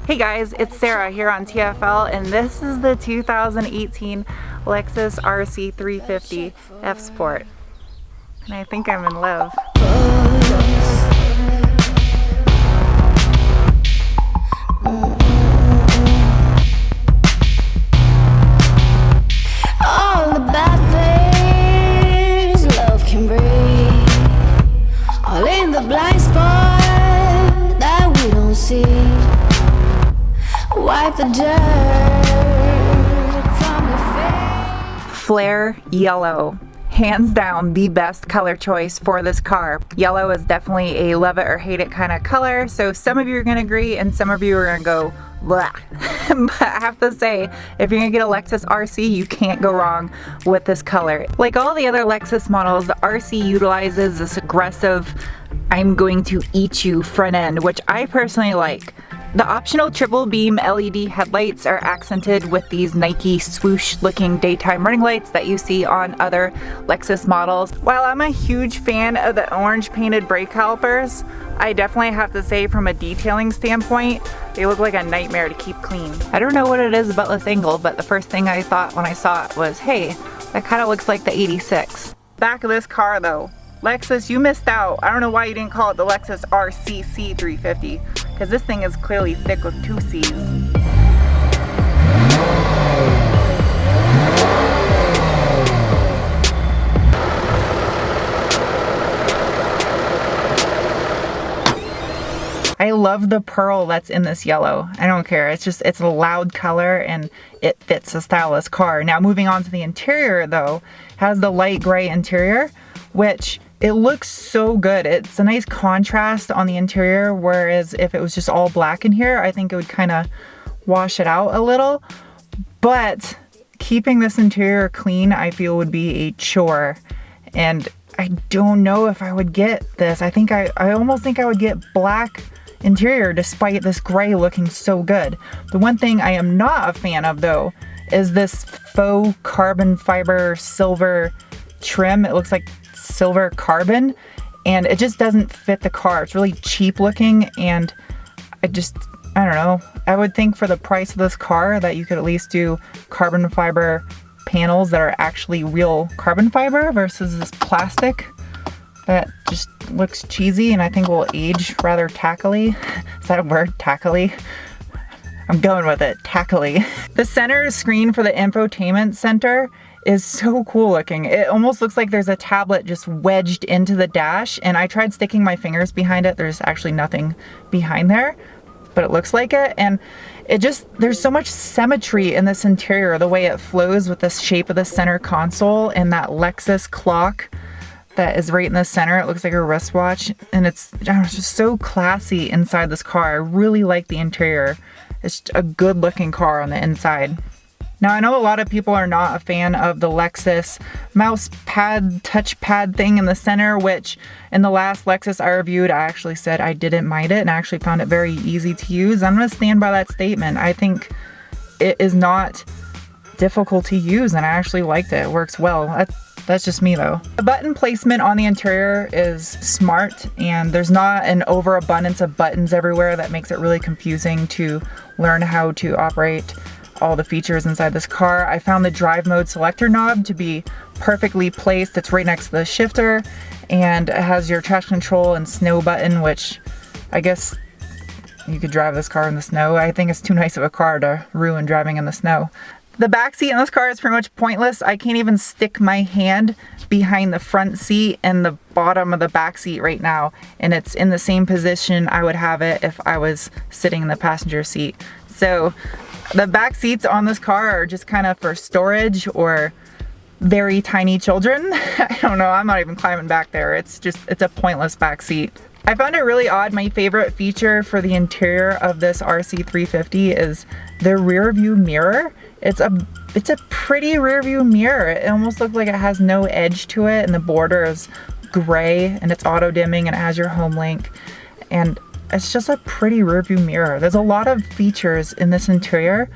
Hey guys, it's Sarah here on TFL, and this is the 2018 Lexus RC 350 F Sport. And I think I'm in love. All the bad things love can bring, all in the blind spot that we don't see. Wipe the dirt from your face. Flare yellow. Hands down the best color choice for this car. Yellow is definitely a love it or hate it kind of color, so some of you are going to agree and some of you are going to go blah. But I have to say, if you're going to get a Lexus RC, you can't go wrong with this color. Like all the other Lexus models, the RC utilizes this aggressive I'm going to eat you front end, which I personally like. The optional triple beam LED headlights are accented with these Nike swoosh looking daytime running lights that you see on other Lexus models. While I'm a huge fan of the orange painted brake calipers, I definitely have to say from a detailing standpoint, they look like a nightmare to keep clean. I don't know what it is about this angle, but the first thing I thought when I saw it was, hey, that kind of looks like the 86. Back of this car though, Lexus, you missed out. I don't know why you didn't call it the Lexus RCC 350, because this thing is clearly thick with two C's. I love the pearl that's in this yellow. I don't care. It's a loud color and it fits a stylish car. Now moving on to the interior though, has the light gray interior, which it looks so good. It's a nice contrast on the interior, whereas if it was just all black in here, I think it would kind of wash it out a little. But keeping this interior clean, I feel would be a chore. And I don't know if I would get this. I almost think I would get black interior despite this gray looking so good. The one thing I am not a fan of though is this faux carbon fiber silver trim. It looks like silver carbon and it just doesn't fit the car. It's really cheap looking and I don't know. I would think for the price of this car that you could at least do carbon fiber panels that are actually real carbon fiber versus this plastic that just looks cheesy and I think will age rather tackily. Is that a word? Tackily? I'm going with it. Tackily. The center screen for the infotainment center is so cool looking. It almost looks like there's a tablet just wedged into the dash, and I tried sticking my fingers behind it. There's actually nothing behind there, but it looks like it. And there's so much symmetry in this interior, the way it flows with the shape of the center console and that Lexus clock that is right in the center. It looks like a wristwatch, and it's just so classy inside this car. I really like the interior. It's a good looking car on the inside. Now I know a lot of people are not a fan of the Lexus mouse pad, touchpad thing in the center, which in the last Lexus I reviewed, I actually said I didn't mind it and I actually found it very easy to use. I'm going to stand by that statement. I think it is not difficult to use and I actually liked it. It works well. That's just me though. The button placement on the interior is smart and there's not an overabundance of buttons everywhere that makes it really confusing to learn how to operate all the features inside this car. I found the drive mode selector knob to be perfectly placed. It's right next to the shifter and it has your traction control and snow button, which I guess you could drive this car in the snow. I think it's too nice of a car to ruin driving in the snow. The back seat in this car is pretty much pointless. I can't even stick my hand behind the front seat and the bottom of the back seat right now, and it's in the same position I would have it if I was sitting in the passenger seat. So the back seats on this car are just kind of for storage or very tiny children. I don't know, I'm not even climbing back there. It's a pointless back seat. I found it really odd. My favorite feature for the interior of this RC350 is the rear view mirror. It's a pretty rear view mirror. It almost looks like it has no edge to it and the border is gray and it's auto dimming and it has your home link and it's just a pretty rear view mirror. There's a lot of features in this interior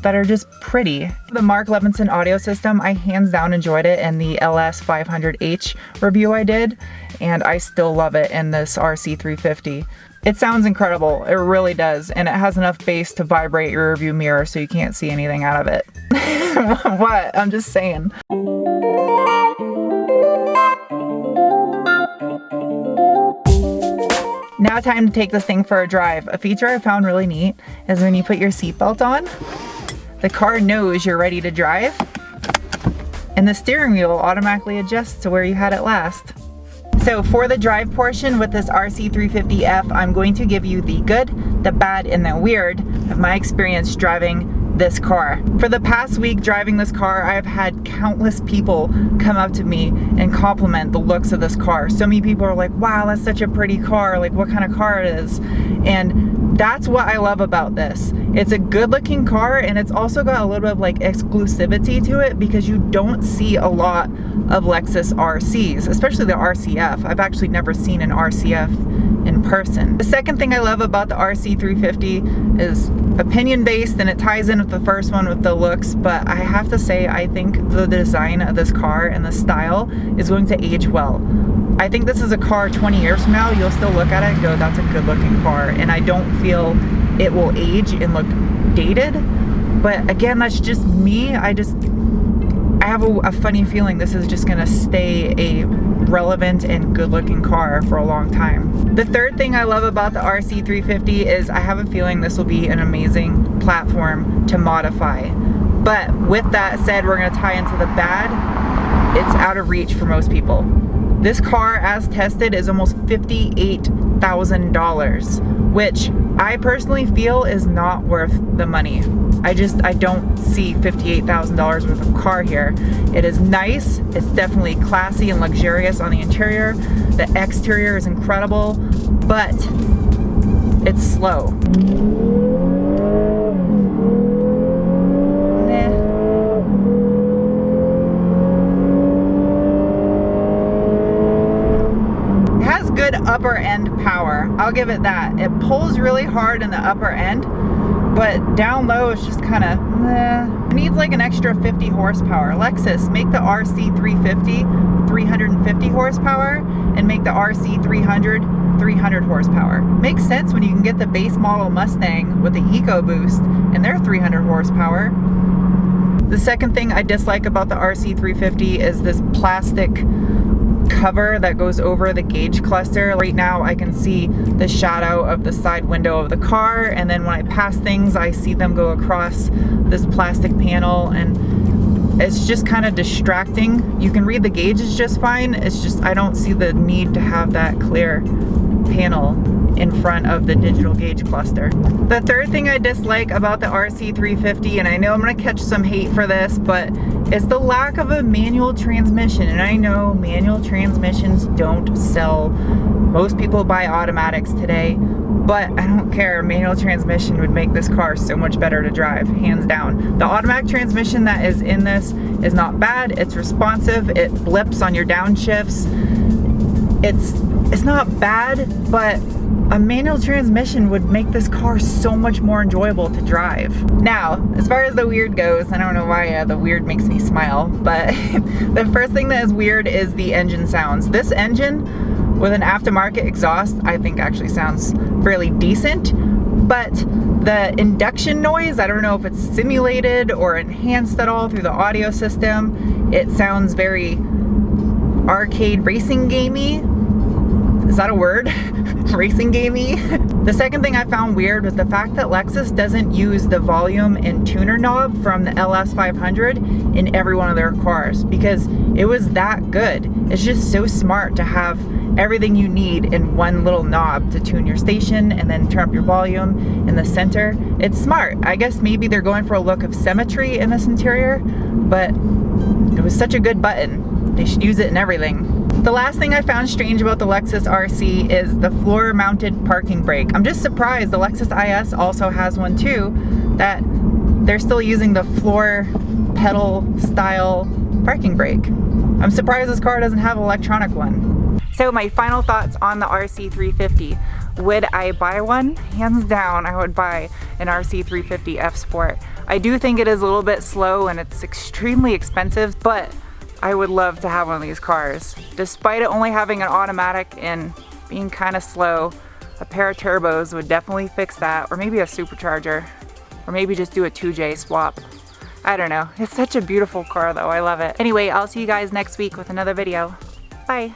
that are just pretty. The Mark Levinson audio system, I hands down enjoyed it in the LS500H review I did, and I still love it in this RC350. It sounds incredible. It really does. And it has enough bass to vibrate your rearview mirror so you can't see anything out of it. What? I'm just saying. Now time to take this thing for a drive. A feature I found really neat is when you put your seatbelt on, the car knows you're ready to drive, and the steering wheel automatically adjusts to where you had it last. So for the drive portion with this RC350F, I'm going to give you the good, the bad, and the weird of my experience driving this car. For the past week driving this car, I've had countless people come up to me and compliment the looks of this car. So many people are like, wow, that's such a pretty car, like what kind of car it is. And that's what I love about this. It's a good looking car, and it's also got a little bit of like exclusivity to it because you don't see a lot of Lexus RCs, especially the RCF. I've actually never seen an RCF in person. The second thing I love about the RC350 is opinion based, and it ties in with the first one with the looks, but I have to say I think the design of this car and the style is going to age well. I think this is a car 20 years from now, you'll still look at it and go, that's a good looking car, and I don't feel it will age and look dated. But again, that's just me. I have a funny feeling this is just gonna stay a relevant and good looking car for a long time. The third thing I love about the RC350 is I have a feeling this will be an amazing platform to modify. But with that said, we're gonna tie into the bad. It's out of reach for most people. This car, as tested, is almost $58,000, which I personally feel is not worth the money. I don't see $58,000 worth of car here. It is nice, it's definitely classy and luxurious on the interior. The exterior is incredible, but it's slow. Good upper end power, I'll give it that. It pulls really hard in the upper end, but down low it's just kind of it needs like an extra 50 horsepower. Lexus, make the RC350 350 horsepower and make the RC300 300 horsepower. Makes sense when you can get the base model Mustang with the EcoBoost and they're 300 horsepower. The second thing I dislike about the RC350 is this plastic cover that goes over the gauge cluster. Right now I can see the shadow of the side window of the car, and then when I pass things I see them go across this plastic panel, and it's just kind of distracting. You can read the gauges just fine, it's just I don't see the need to have that clear panel in front of the digital gauge cluster. The third thing I dislike about the RC350, and I know I'm gonna catch some hate for this, but it's the lack of a manual transmission. And I know manual transmissions don't sell. Most people buy automatics today, but I don't care. Manual transmission would make this car so much better to drive, hands down. The automatic transmission that is in this is not bad. It's responsive. It blips on your downshifts. It's not bad, but a manual transmission would make this car so much more enjoyable to drive. Now, as far as the weird goes, I don't know why the weird makes me smile, but the first thing that is weird is the engine sounds. This engine with an aftermarket exhaust, I think actually sounds fairly decent, but the induction noise, I don't know if it's simulated or enhanced at all through the audio system. It sounds very arcade racing gamey. Is that a word? Racing gamey. The second thing I found weird was the fact that Lexus doesn't use the volume and tuner knob from the LS500 in every one of their cars, because it was that good. It's just so smart to have everything you need in one little knob to tune your station and then turn up your volume in the center. It's smart. I guess maybe they're going for a look of symmetry in this interior, but it was such a good button. They should use it in everything. The last thing I found strange about the Lexus RC is the floor-mounted parking brake. I'm just surprised the Lexus IS also has one too, that they're still using the floor pedal style parking brake. I'm surprised this car doesn't have an electronic one. So my final thoughts on the RC350. Would I buy one? Hands down, I would buy an RC350 F Sport. I do think it is a little bit slow and it's extremely expensive, but I would love to have one of these cars. Despite it only having an automatic and being kind of slow, A pair of turbos would definitely fix that, or maybe a supercharger, or maybe just do a 2J swap. I don't know. It's such a beautiful car though. I love it. Anyway, I'll see you guys next week with another video. Bye.